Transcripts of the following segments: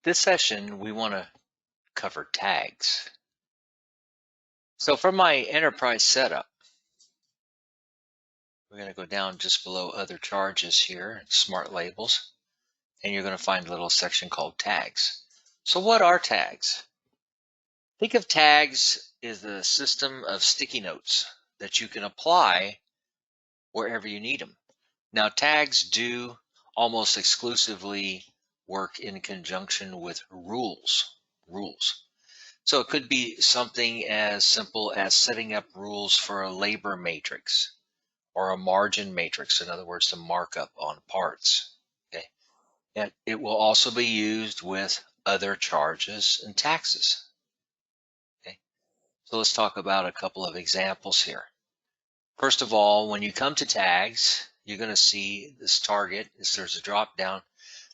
This session, we want to cover tags. So from my enterprise setup, we're going to go down just below other charges here, smart labels, and you're going to find a little section called tags. So what are tags? Think of tags as a system of sticky notes that you can apply wherever you need them. Now, tags do almost exclusively work in conjunction with rules. So it could be something as simple as setting up rules for a labor matrix or a margin matrix, in other words, to mark up on parts. Okay. And it will also be used with other charges and taxes. Okay. So let's talk about a couple of examples here. First of all, when you come to tags, you're going to see this target. There's a drop down.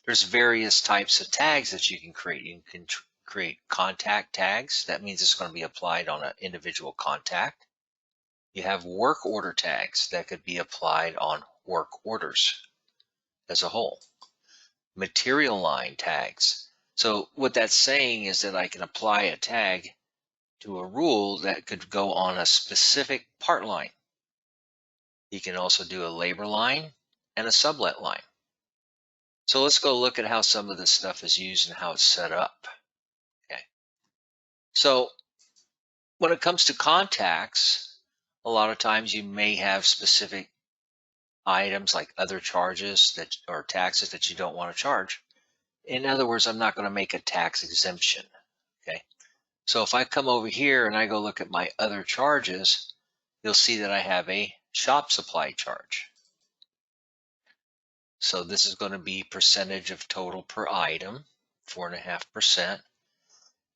There's various types of tags that you can create. You can create contact tags. That means it's going to be applied on an individual contact. You have work order tags that could be applied on work orders as a whole. Material line tags. So what that's saying is that I can apply a tag to a rule that could go on a specific part line. You can also do a labor line and a sublet line. So let's go look at how some of this stuff is used and how it's set up. Okay. So when it comes to contacts, a lot of times you may have specific items like other charges that or taxes that you don't want to charge. In other words, I'm not going to make a tax exemption. Okay. So if I come over here and I go look at my other charges, you'll see that I have a shop supply charge. So this is going to be percentage of total per item, 4.5%.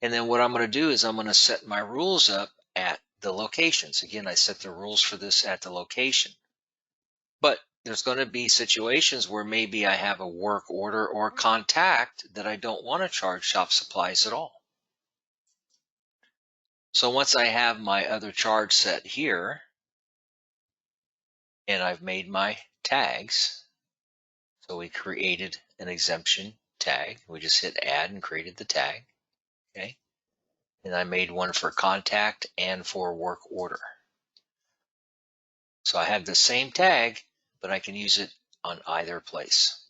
And then what I'm going to do is I'm going to set my rules up at the locations. Again, I set the rules for this at the location. But there's going to be situations where maybe I have a work order or contact that I don't want to charge shop supplies at all. So once I have my other charge set here, and I've made my tags, so we created an exemption tag. We just hit add and created the tag. Okay. And I made one for contact and for work order. So I have the same tag, but I can use it on either place.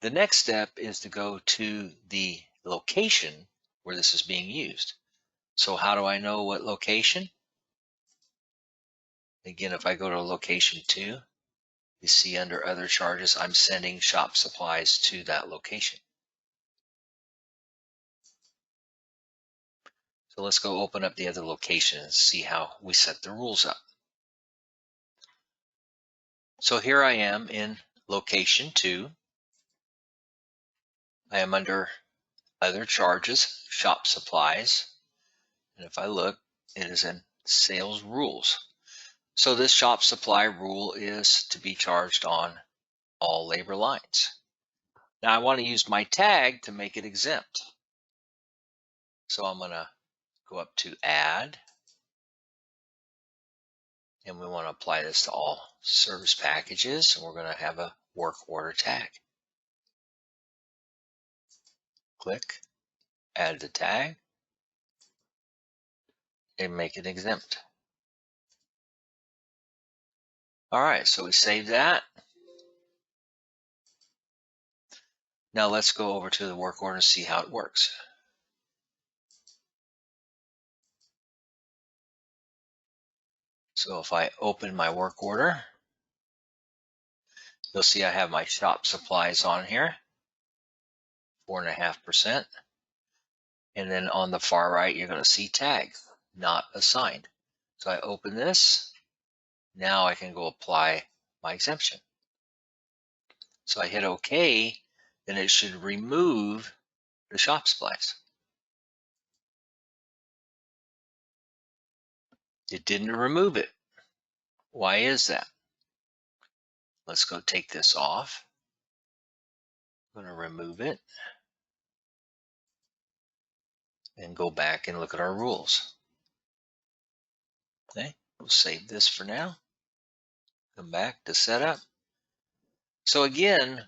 The next step is to go to the location where this is being used. So how do I know what location? Again, if I go to location 2, you see under other charges, I'm sending shop supplies to that location. So let's go open up the other location and see how we set the rules up. So here I am in location 2. I am under other charges, shop supplies. And if I look, it is in sales rules. So this shop supply rule is to be charged on all labor lines. Now I want to use my tag to make it exempt. So I'm going to go up to add. And we want to apply this to all service packages. And we're going to have a work order tag. Click, add the tag, and make it exempt. All right, so we save that. Now let's go over to the work order and see how it works. So if I open my work order, you'll see I have my shop supplies on here, 4.5%. And then on the far right, you're going to see tag, not assigned. So I open this. Now I can go apply my exemption. So I hit OK, then it should remove the shop supplies. It didn't remove it. Why is that? Let's go take this off. I'm going to remove it and go back and look at our rules. Okay, we'll save this for now. Come back to setup. So again,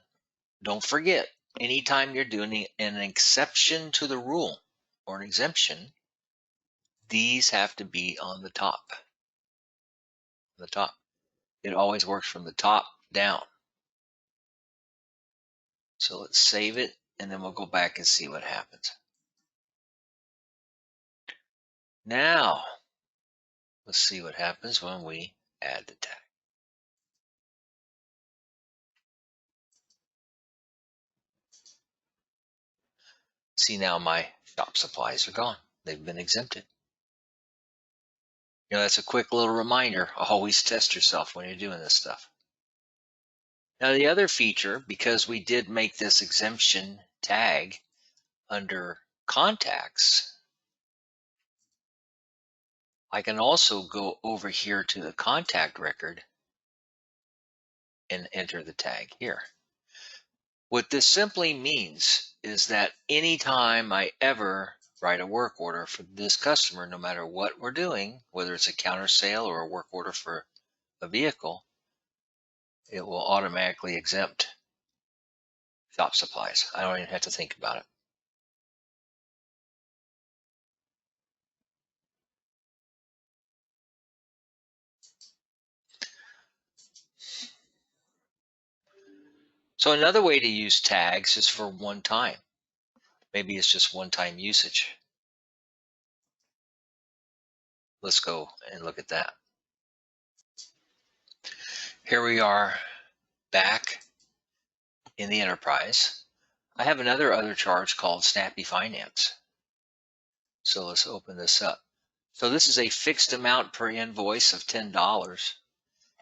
don't forget, anytime you're doing an exception to the rule or an exemption, these have to be on the top. The top. It always works from the top down. So let's save it, and then we'll go back and see what happens. Now, let's see what happens when we add the tag. See, now my shop supplies are gone. They've been exempted. That's a quick little reminder. Always test yourself when you're doing this stuff. Now, the other feature, because we did make this exemption tag under contacts, I can also go over here to the contact record and enter the tag here. What this simply means is that anytime I ever write a work order for this customer, no matter what we're doing, whether it's a counter sale or a work order for a vehicle, it will automatically exempt shop supplies. I don't even have to think about it. So another way to use tags is for one time. Maybe it's just one-time usage. Let's go and look at that. Here we are back in the enterprise. I have another charge called Snappy Finance. So let's open this up. So this is a fixed amount per invoice of $10.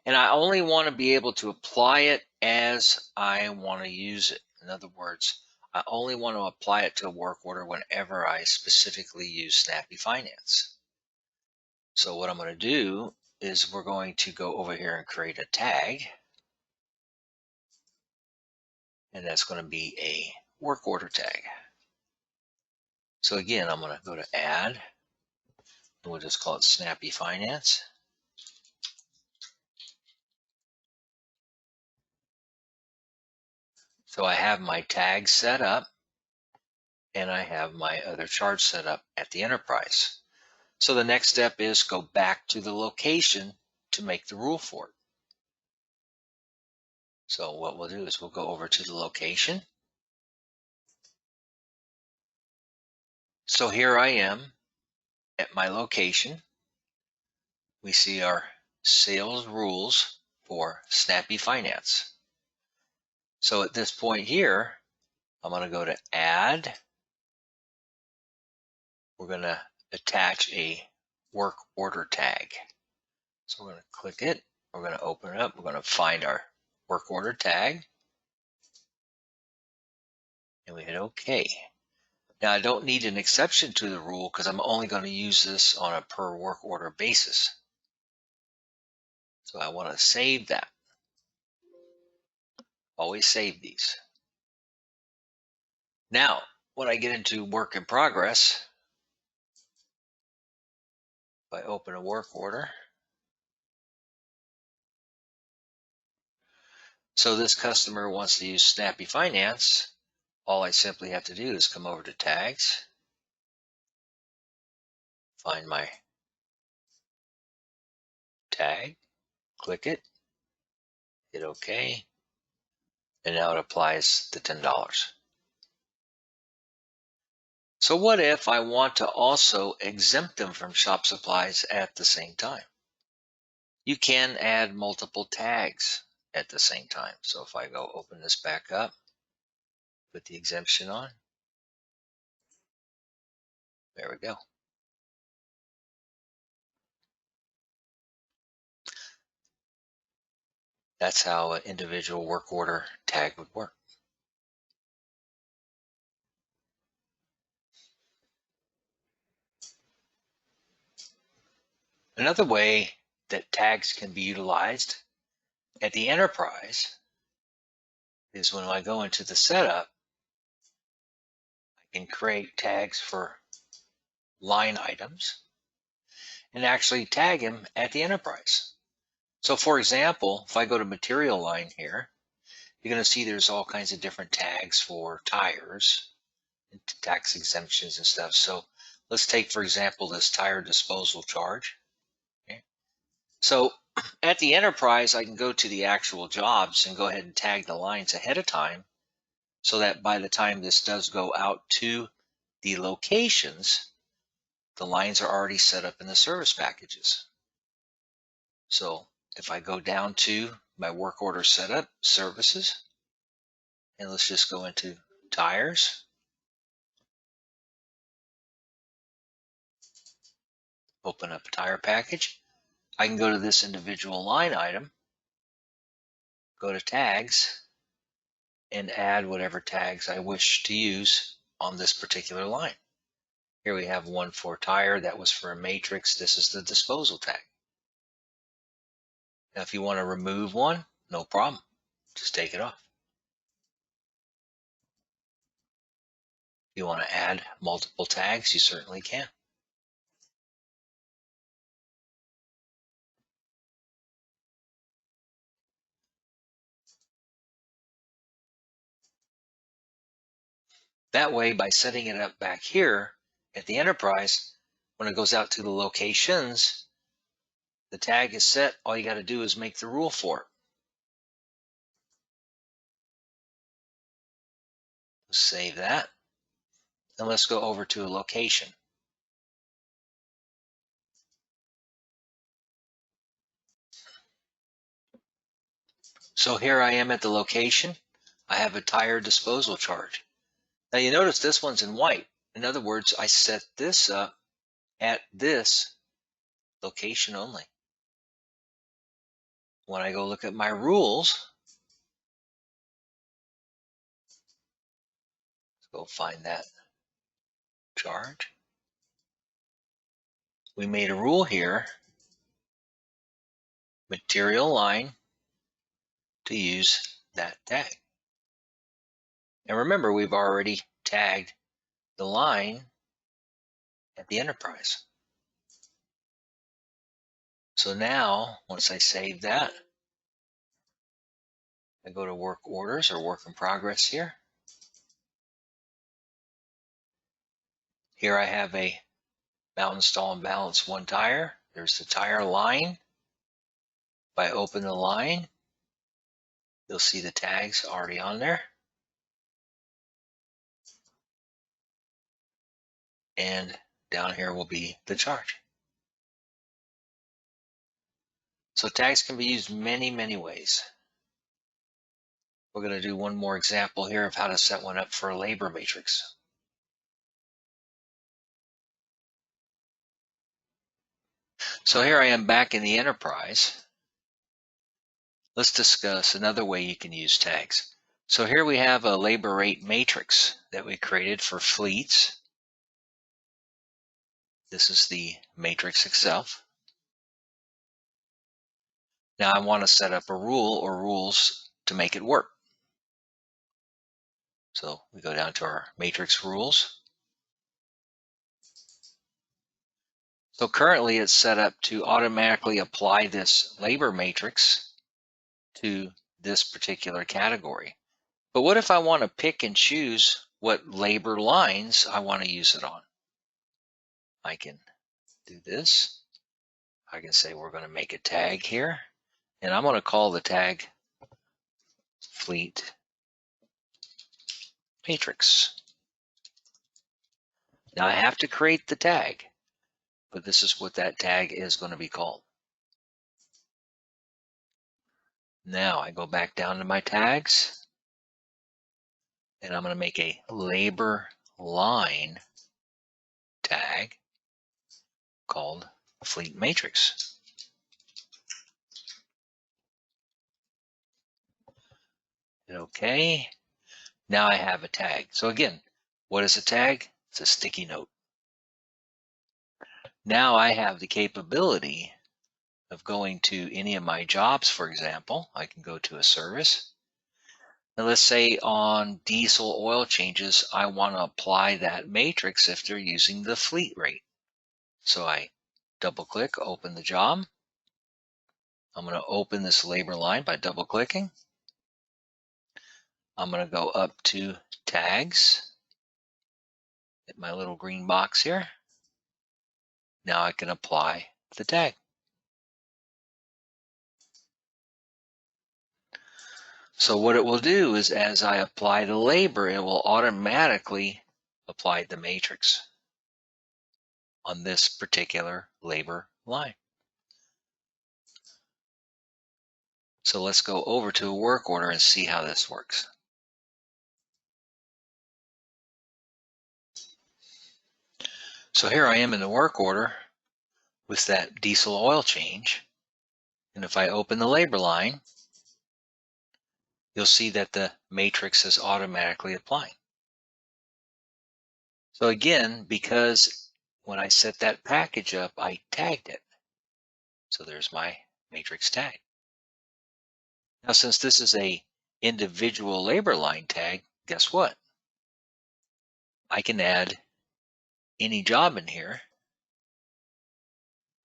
And I only want to be able to apply it as I want to use it. In other words, I only want to apply it to a work order whenever I specifically use Snappy Finance. So what I'm going to do is we're going to go over here and create a tag. And that's going to be a work order tag. So again, I'm going to go to add. And we'll just call it Snappy Finance. So I have my tag set up, and I have my other charge set up at the enterprise. So the next step is go back to the location to make the rule for it. So what we'll do is we'll go over to the location. So here I am at my location. We see our sales rules for Snappy Finance. So at this point here, I'm going to go to add. We're going to attach a work order tag. So we're going to click it. We're going to open it up. We're going to find our work order tag. And we hit OK. Now I don't need an exception to the rule because I'm only going to use this on a per work order basis. So I want to save that. Always save these. Now, when I get into work in progress, if I open a work order, so this customer wants to use Snappy Finance, all I simply have to do is come over to tags, find my tag, click it, hit OK, and now it applies the $10. So what if I want to also exempt them from shop supplies at the same time? You can add multiple tags at the same time. So if I go open this back up, put the exemption on, there we go. That's how an individual work order tag would work. Another way that tags can be utilized at the enterprise is when I go into the setup, I can create tags for line items and actually tag them at the enterprise. So for example, if I go to material line here you're going to see there's all kinds of different tags for tires, and tax exemptions and stuff. So let's take, for example, this tire disposal charge. Okay. So at the enterprise, I can go to the actual jobs and go ahead and tag the lines ahead of time so that by the time this does go out to the locations, the lines are already set up in the service packages. So if I go down to my work order setup services, and let's just go into tires, open up a tire package, I can go to this individual line item, go to tags, and add whatever tags I wish to use on this particular line. Here we have one for tire, that was for a matrix. This is the disposal tag. Now if you want to remove one, no problem, just take it off. If you want to add multiple tags, you certainly can. That way, by setting it up back here at the enterprise, when it goes out to the locations, the tag is set. All you got to do is make the rule for it. Save that. And let's go over to a location. So here I am at the location. I have a tire disposal charge. Now you notice this one's in white. In other words, I set this up at this location only. When I go look at my rules, let's go find that charge. We made a rule here, material line, to use that tag. And remember, we've already tagged the line at the enterprise. So now, once I save that, I go to work orders or work in progress here. Here I have a mount, install, and balance one tire. There's the tire line. If I open the line, you'll see the tags already on there. And down here will be the charge. So tags can be used many, many ways. We're going to do one more example here of how to set one up for a labor matrix. So here I am back in the enterprise. Let's discuss another way you can use tags. So here we have a labor rate matrix that we created for fleets. This is the matrix itself. Now I want to set up a rule or rules to make it work. So we go down to our matrix rules. So currently it's set up to automatically apply this labor matrix to this particular category. But what if I want to pick and choose what labor lines I want to use it on? I can do this. I can say we're going to make a tag here, and I'm going to call the tag fleet matrix. Now I have to create the tag, but this is what that tag is going to be called. Now I go back down to my tags, and I'm going to make a labor line tag called fleet matrix. Okay, now I have a tag. So again, what is a tag? It's a sticky note. Now I have the capability of going to any of my jobs, for example. I can go to a service. And let's say on diesel oil changes, I want to apply that matrix if they're using the fleet rate. So I double click, open the job. I'm going to open this labor line by double clicking. I'm going to go up to tags, hit my little green box here. Now I can apply the tag. So what it will do is as I apply the labor, it will automatically apply the matrix on this particular labor line. So let's go over to a work order and see how this works. So here I am in the work order with that diesel oil change. And if I open the labor line, you'll see that the matrix is automatically applying. So again, because when I set that package up, I tagged it. So there's my matrix tag. Now, since this is a individual labor line tag, guess what? I can add any job in here.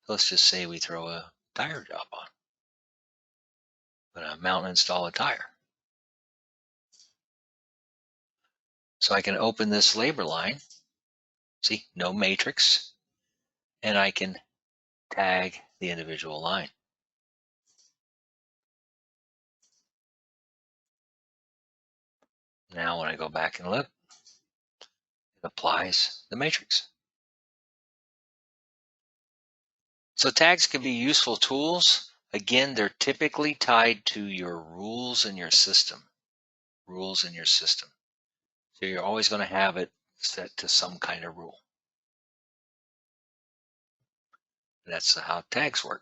Let's just say we throw a tire job on. I'm going to mount and install a tire. So I can open this labor line. See, no matrix. And I can tag the individual line. Now when I go back and look, it applies the matrix. So tags can be useful tools. Again, they're typically tied to your rules in your system. Rules in your system. So you're always going to have it set to some kind of rule. That's how tags work.